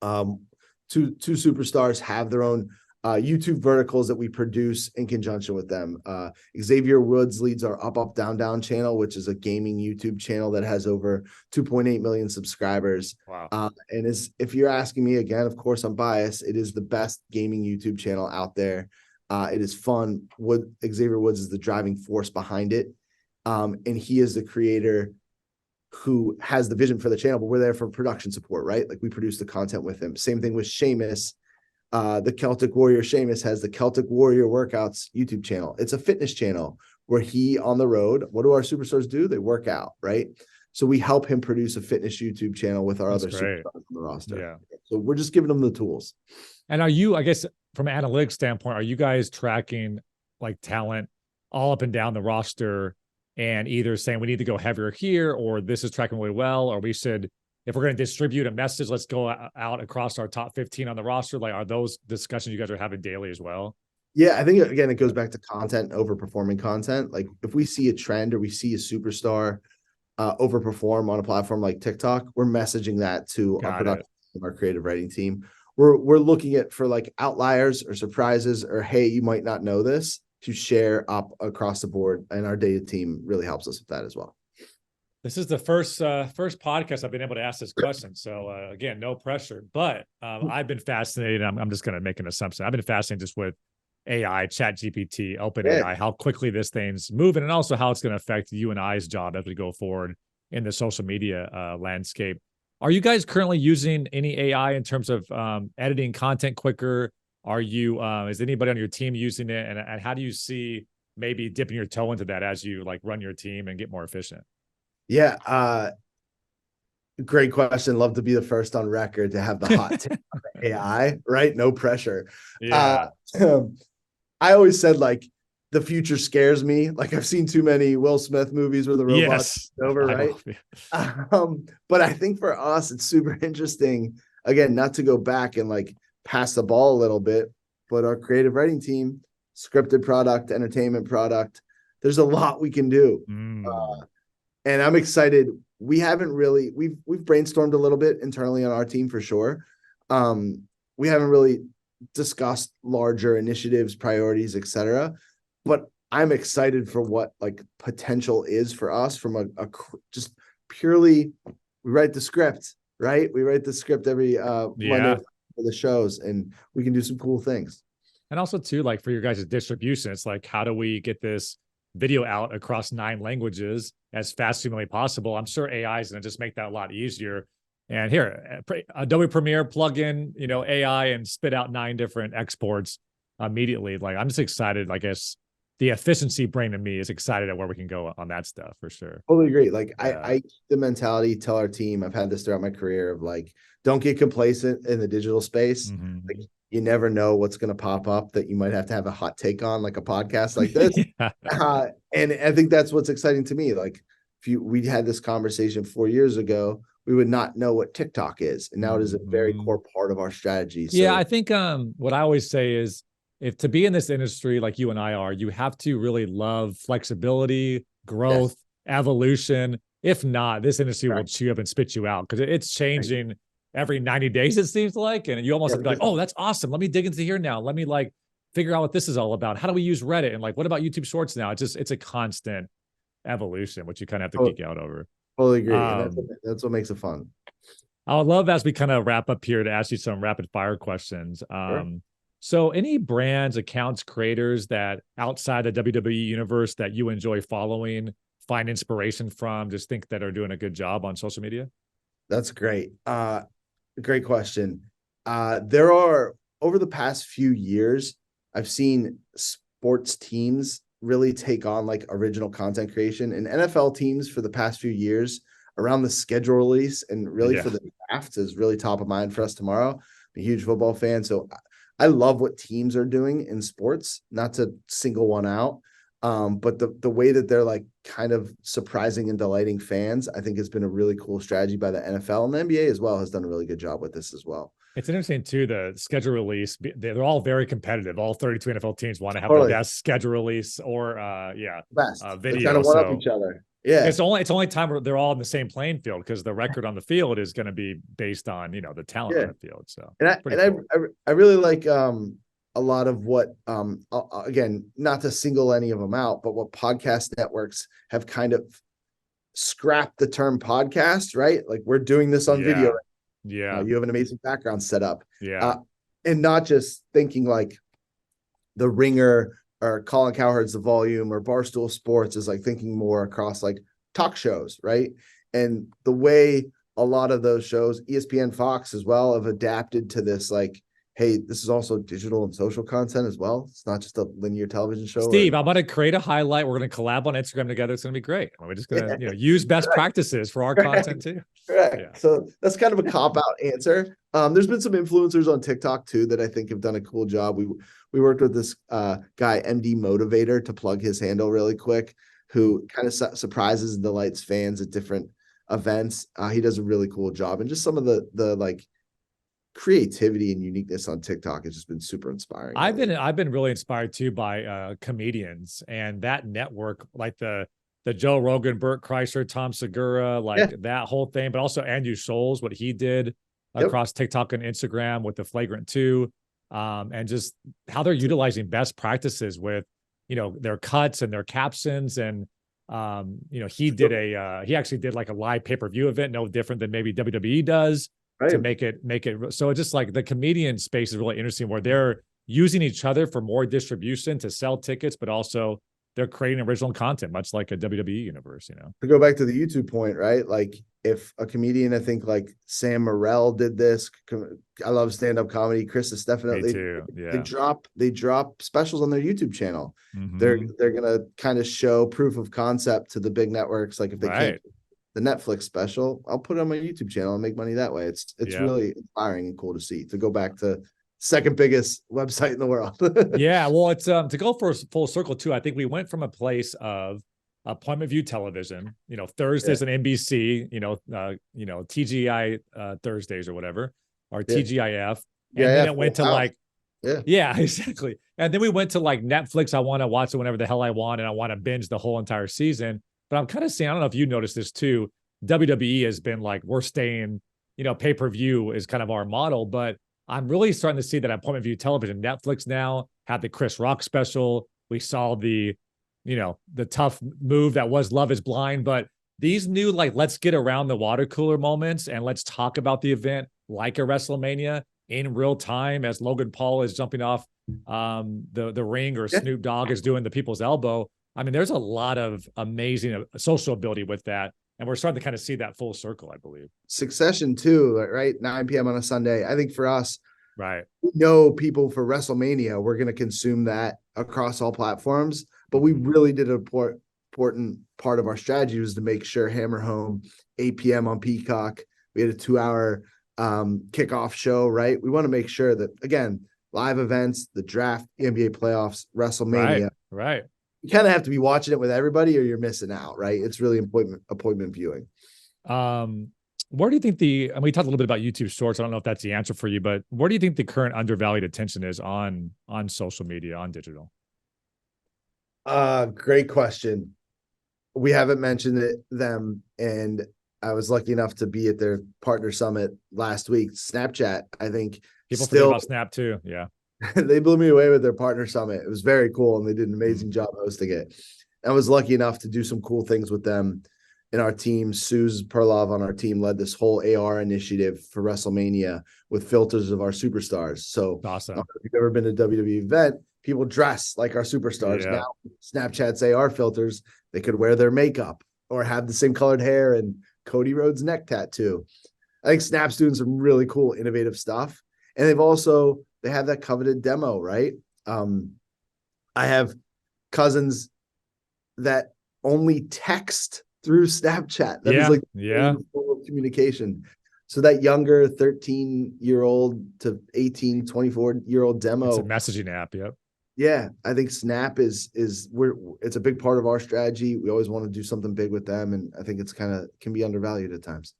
Two superstars have their own YouTube verticals that we produce in conjunction with them. Xavier Woods leads our Up Up Down Down channel, which is a gaming YouTube channel that has over 2.8 million subscribers. Wow. And if you're asking me again, of course I'm biased. It is the best gaming YouTube channel out there. It is fun. Xavier Woods is the driving force behind it. And he is the creator who has the vision for the channel, but we're there for production support, right? Like we produce the content with him. Same thing with Sheamus. The Celtic Warrior Sheamus has the Celtic Warrior Workouts YouTube channel. It's a fitness channel where he on the road, what do our superstars do? They work out, right? So we help him produce a fitness YouTube channel with our other superstars on the roster. Yeah. So we're just giving them the tools. And are you, I guess, from an analytics standpoint, are you guys tracking like talent all up and down the roster and either saying we need to go heavier here or this is tracking really well, or we should, if we're going to distribute a message, let's go out across our top 15 on the roster? Like, are those discussions you guys are having daily as well? Yeah, I think, again, it goes back to content, overperforming content. Like if we see a trend or we see a superstar overperform on a platform like TikTok, we're messaging that to our production, our creative writing team. We're looking at for like outliers or surprises or, hey, you might not know this, to share up across the board. And our data team really helps us with that as well. This is the first podcast I've been able to ask this question. So again, no pressure, but I've been fascinated. I'm just going to make an assumption. I've been fascinated just with AI, ChatGPT, OpenAI, how quickly this thing's moving, and also how it's going to affect you and I's job as we go forward in the social media landscape. Are you guys currently using any AI in terms of editing content quicker? Are you, is anybody on your team using it? And how do you see maybe dipping your toe into that as you like run your team and get more efficient? Yeah. Great question. Love to be the first on record to have the hot take on the AI, right? No pressure. Yeah. I always said, like, the future scares me. Like I've seen too many Will Smith movies where the robots over, right? But I think for us, it's super interesting. Again, not to go back and like pass the ball a little bit, but our creative writing team, scripted product, entertainment product, there's a lot we can do. And I'm excited. We've brainstormed a little bit internally on our team for sure. We haven't really discussed larger initiatives, priorities, etc. But I'm excited for what like potential is for us from a just purely, we write the script, right? We write the script every Monday for the shows, and we can do some cool things. And also too, like for your guys' distribution, it's like, how do we get this video out across 9 languages as fast as humanly possible? I'm sure AI is going to just make that a lot easier. And here, Adobe Premiere, plug in, AI and spit out 9 different exports immediately. Like, I'm just excited. I guess the efficiency brain in me is excited at where we can go on that stuff for sure. Totally agree. Like I the mentality, tell our team, I've had this throughout my career of like, don't get complacent in the digital space. Like you never know what's going to pop up that you might have to have a hot take on, like a podcast like this. And I think that's what's exciting to me. Like we had this conversation 4 years ago, we would not know what TikTok is. And now it is a very core part of our strategy. So, yeah, I think what I always say is, if to be in this industry like you and I are, you have to really love flexibility, growth, evolution. If not, this industry will chew up and spit you out because it's changing every 90 days, it seems like. And you almost have to be like, oh, that's awesome. Let me dig into here now. Let me like figure out what this is all about. How do we use Reddit? And like, what about YouTube Shorts now? It's a constant evolution, which you kind of have to geek out over. Totally agree. That's what makes it fun. I would love, as we kind of wrap up here, to ask you some rapid fire questions. So any brands, accounts, creators that outside the WWE universe that you enjoy following, find inspiration from, just think that are doing a good job on social media? That's great. Great question. There are, over the past few years, I've seen sports teams really take on like original content creation, and NFL teams for the past few years around the schedule release and really for the draft is really top of mind for us tomorrow. I'm a huge football fan, so I love what teams are doing in sports, not to single one out. But the way that they're like kind of surprising and delighting fans, I think has been a really cool strategy by the NFL, and the NBA as well has done a really good job with this as well. It's interesting too, the schedule release, they're all very competitive. All 32 NFL teams want to have the best schedule release or best video. They kind of one up each other. Yeah. It's only time where they're all in the same playing field, because the record on the field is going to be based on, the talent on the field. So, I really like a lot of what, again, not to single any of them out, but what podcast networks have kind of scrapped the term podcast, right? Like we're doing this on video. Yeah. You have an amazing background set up. Yeah. And not just thinking like the Ringer or Colin Cowherd's The Volume or Barstool Sports is like thinking more across like talk shows, right? And the way a lot of those shows, ESPN, Fox as well, have adapted to this, like, hey, this is also digital and social content as well. It's not just a linear television show. Steve, I'm going to create a highlight. We're going to collab on Instagram together. It's going to be great. We're just going to use best practices for our content too. Correct. Yeah. So that's kind of a cop-out answer. There's been some influencers on TikTok too that I think have done a cool job. We worked with this guy, MD Motivator, to plug his handle really quick, who kind of surprises and delights fans at different events. He does a really cool job. And just some of the like creativity and uniqueness on TikTok has just been super inspiring. I've been really inspired too by comedians and that network, like the Joe Rogan, Burt Kreischer, Tom Segura, that whole thing, but also Andrew Scholes, what he did across TikTok and Instagram with the Flagrant 2, and just how they're utilizing best practices with, their cuts and their captions. And, he actually did like a live pay-per-view event, no different than maybe WWE does. Right. To make it so it's just like the comedian space is really interesting, where they're using each other for more distribution to sell tickets, but also they're creating original content, much like a WWE universe, To go back to the YouTube point, right? Like if a comedian, I think like Sam Morrell did this. I love stand-up comedy. Chris is definitely. Me too. Yeah. They drop specials on their YouTube channel. Mm-hmm. They're gonna kind of show proof of concept to the big networks. Like if they can't the Netflix special, I'll put it on my YouTube channel and make money that way. It's really inspiring and cool to see. To go back to second biggest website in the world. Yeah, well, it's to go for full circle too. I think we went from a place of appointment view television, Thursdays on NBC, TGI Thursdays or whatever, or TGIF, and then it went to like, yeah, exactly. And then we went to like Netflix. I want to watch it whenever the hell I want, and I want to binge the whole entire season. But I'm kind of seeing, I don't know if you noticed this too. WWE has been like, we're staying, pay-per-view is kind of our model, but I'm really starting to see that appointment view television. Netflix now had the Chris Rock special. We saw the tough move that was Love is Blind, but these new, like, let's get around the water cooler moments and let's talk about the event like a WrestleMania in real time as Logan Paul is jumping off the ring, or Snoop Dogg is doing the people's elbow. I mean, there's a lot of amazing social ability with that. And we're starting to kind of see that full circle, I believe. Succession too, right? 9 p.m. on a Sunday. I think for us, right, we know people for WrestleMania, we're going to consume that across all platforms. But we really did an important part of our strategy was to make sure Hammer Home, 8 p.m. on Peacock. We had a 2-hour kickoff show, right? We want to make sure that, again, live events, the draft, the NBA playoffs, WrestleMania. Right. You kind of have to be watching it with everybody or you're missing out, right? It's really appointment viewing. Where do you think and we talked a little bit about YouTube Shorts. I don't know if that's the answer for you, but where do you think the current undervalued attention is on social media, on digital? Great question. We haven't mentioned them, and I was lucky enough to be at their partner summit last week. Snapchat, I think people forget about Snap too. Yeah. They blew me away with their partner summit. It was very cool, and they did an amazing job hosting it. I was lucky enough to do some cool things with them in our team. Suze Perlov on our team led this whole AR initiative for WrestleMania with filters of our superstars. So awesome. If you've ever been to a WWE event, people dress like our superstars. Yeah. Now, Snapchat's AR filters, they could wear their makeup or have the same colored hair and Cody Rhodes' neck tattoo. I think Snap's doing some really cool, innovative stuff. And they have that coveted demo, right? I have cousins that only text through Snapchat. That is like full of communication. So that younger 13-year-old to 18, 24-year-old demo. It's a messaging app. Yep. Yeah. I think Snap it's a big part of our strategy. We always want to do something big with them. And I think it's can be undervalued at times.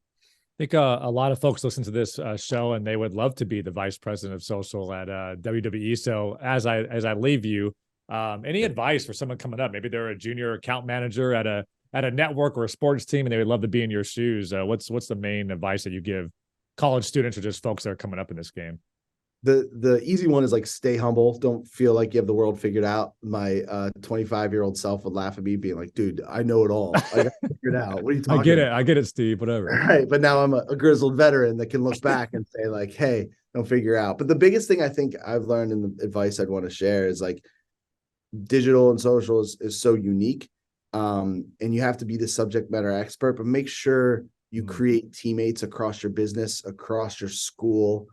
I think a lot of folks listen to this show and they would love to be the vice president of social at WWE. So as I leave you, any advice for someone coming up? Maybe they're a junior account manager at a network or a sports team, and they would love to be in your shoes. What's the main advice that you give college students or just folks that are coming up in this game? The easy one is like, stay humble. Don't feel like you have the world figured out. My 25-year-old self would laugh at me being like, dude, I know it all. I got it figured out. What are you talking about? I get it, Steve, whatever. Right. But now I'm a grizzled veteran that can look back and say like, hey, don't figure out. But the biggest thing I think I've learned, and the advice I'd want to share, is like, digital and social is so unique. And you have to be the subject matter expert, but make sure you create teammates across your business, across your school.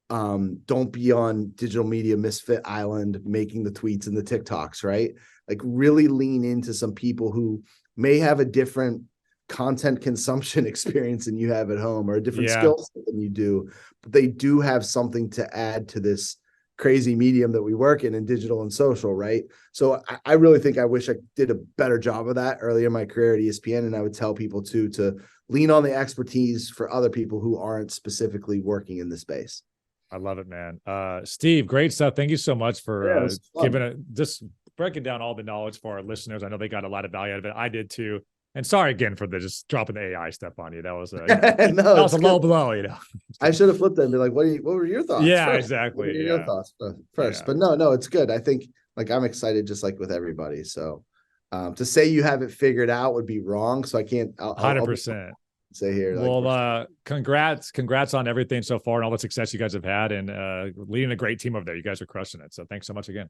Don't be on digital media misfit island making the tweets and the TikToks, right? Like, really lean into some people who may have a different content consumption experience than you have at home, or a different skill set than you do, but they do have something to add to this crazy medium that we work in digital and social, right? So I really think I wish I did a better job of that early in my career at ESPN. And I would tell people too, to lean on the expertise for other people who aren't specifically working in the space. I love it, man. Steve, great stuff. Thank you so much for just breaking down all the knowledge for our listeners. I know they got a lot of value out of it. I did too. And sorry again for just dropping the AI stuff on you. That was that was a low blow, I should have flipped that and be like, what were your thoughts? Yeah, first? exactly. What were your thoughts first? Yeah. But no, it's good. I think, like, I'm excited just like with everybody. So to say you have it figured out would be wrong. So I can't 100%. Say here. Well, congrats on everything so far and all the success you guys have had, and leading a great team over there. You guys are crushing it. So thanks so much again.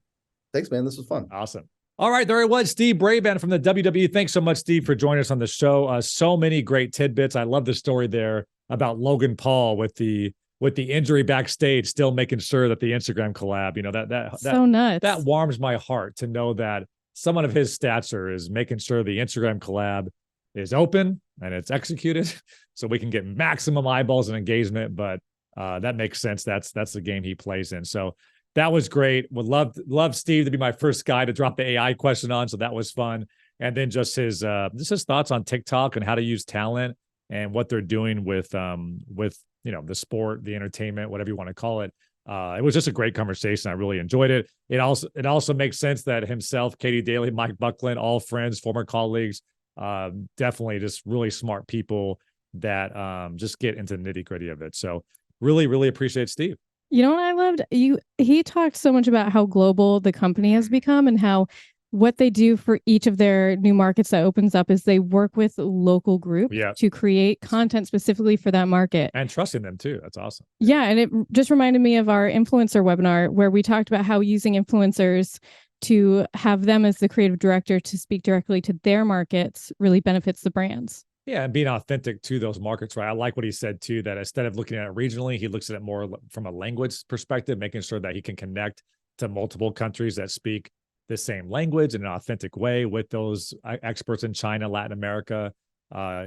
Thanks, man. This was fun. Awesome. All right, there it was, Steve Braband from the WWE. Thanks so much, Steve, for joining us on the show. So many great tidbits. I love the story there about Logan Paul with the injury backstage, still making sure that the Instagram collab, that so nuts. That warms my heart to know that someone of his stature is making sure the Instagram collab is open and it's executed so we can get maximum eyeballs and engagement. But That makes sense. That's the game he plays in. So that was great. Would love Steve to be my first guy to drop the AI question on. So that was fun. And then just his thoughts on TikTok and how to use talent and what they're doing with the sport, the entertainment, whatever you want to call it. It was just a great conversation. I really enjoyed it. It also makes sense that himself, Katie Daly, Mike Buckland, all friends, former colleagues, definitely just really smart people that just get into the nitty-gritty of it. So really, really appreciate Steve. You know what I loved? He talked so much about how global the company has become and how what they do for each of their new markets that opens up is they work with local groups to create content specifically for that market. And trusting them too. That's awesome. Yeah. And it just reminded me of our influencer webinar where we talked about how using influencers to have them as the creative director to speak directly to their markets really benefits the brands. Yeah, and being authentic to those markets, right? I like what he said too, that instead of looking at it regionally, he looks at it more from a language perspective, making sure that he can connect to multiple countries that speak the same language in an authentic way with those experts in China, Latin America,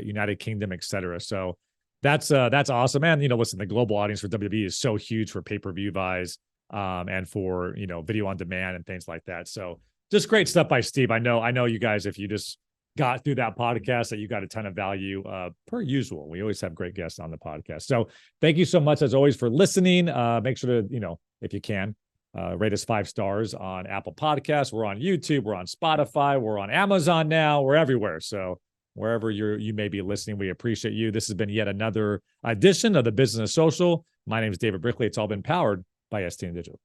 United Kingdom, et cetera. So that's awesome. And, listen, the global audience for WWE is so huge for pay-per-view buys and for, video on demand and things like that. So just great stuff by Steve. I know you guys, if you just got through that podcast, that you got a ton of value per usual. We always have great guests on the podcast. So thank you so much as always for listening. Make sure to, if you can, rate us 5 stars on Apple Podcasts. We're on YouTube. We're on Spotify. We're on Amazon now. We're everywhere. So wherever you may be listening, we appreciate you. This has been yet another edition of the Business of Social. My name is David Brickley. It's all been powered by STN Digital.